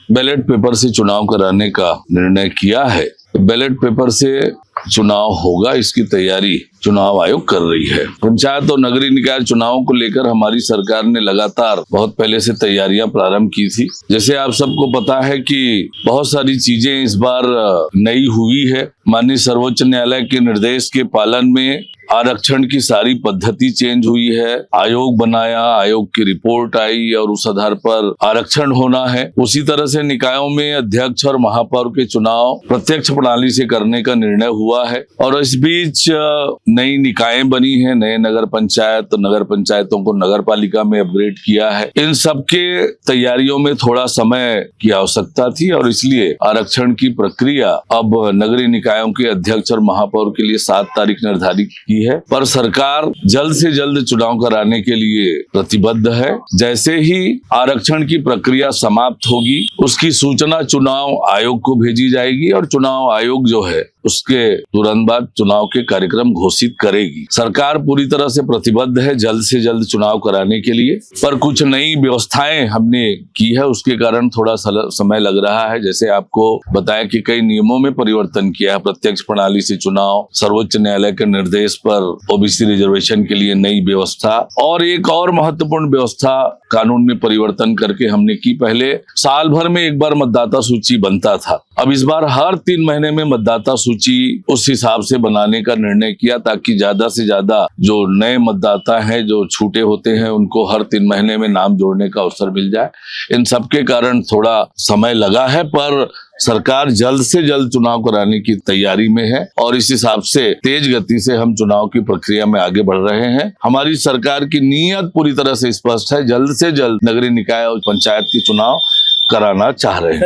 Ballot paper से चुनाव कराने का निर्णय किया है। बैलेट पेपर से चुनाव होगा, इसकी तैयारी चुनाव आयोग कर रही है। पंचायत और नगरीय निकाय चुनावों को लेकर हमारी सरकार ने लगातार बहुत पहले से तैयारियां प्रारंभ की थी। जैसे आप सबको पता है कि बहुत सारी चीजें इस बार नई हुई है। माननीय सर्वोच्च न्यायालय के निर्देश के पालन में आरक्षण की सारी पद्धति चेंज हुई है। आयोग बनाया, आयोग की रिपोर्ट आई और उस आधार पर आरक्षण होना है। उसी तरह से निकायों में अध्यक्ष और महापौर के चुनाव प्रत्यक्ष प्रणाली से करने का निर्णय हुआ है। और इस बीच नई निकायें बनी हैं, नए नगर पंचायत, नगर पंचायतों को नगर पालिका में अपग्रेड किया है। इन सबके तैयारियों में थोड़ा समय की आवश्यकता थी और इसलिए आरक्षण की प्रक्रिया अब नगरीय निकायों के अध्यक्ष और महापौर के लिए 7 तारीख निर्धारित की है। पर सरकार जल्द से जल्द चुनाव कराने के लिए प्रतिबद्ध है। जैसे ही आरक्षण की प्रक्रिया समाप्त होगी, उसकी सूचना चुनाव आयोग को भेजी जाएगी और चुनाव आयोग जो है उसके तुरंत बाद चुनाव के कार्यक्रम घोषित करेगी। सरकार पूरी तरह से प्रतिबद्ध है जल्द से जल्द चुनाव कराने के लिए, पर कुछ नई व्यवस्थाएं हमने की है, उसके कारण थोड़ा समय लग रहा है। जैसे आपको बताया कि कई नियमों में परिवर्तन किया है। प्रत्यक्ष प्रणाली से चुनाव, सर्वोच्च न्यायालय के निर्देश पर ओबीसी रिजर्वेशन के लिए नई व्यवस्था और एक और महत्वपूर्ण व्यवस्था कानून में परिवर्तन करके हमने की। पहले साल भर में एक बार मतदाता सूची बनता था, अब इस बार हर 3 महीने में मतदाता सूची उस हिसाब से बनाने का निर्णय किया, ताकि ज्यादा से ज्यादा जो नए मतदाता हैं, जो छूटे होते हैं, उनको हर 3 महीने में नाम जोड़ने का अवसर मिल जाए। इन सब के कारण थोड़ा समय लगा है, पर सरकार जल्द से जल्द चुनाव कराने की तैयारी में है और इस हिसाब से तेज गति से हम चुनाव की प्रक्रिया में आगे बढ़ रहे हैं। हमारी सरकार की नीयत पूरी तरह से स्पष्ट है, जल्द से जल्द नगरीय निकाय और पंचायत के चुनाव कराना चाह रहे हैं।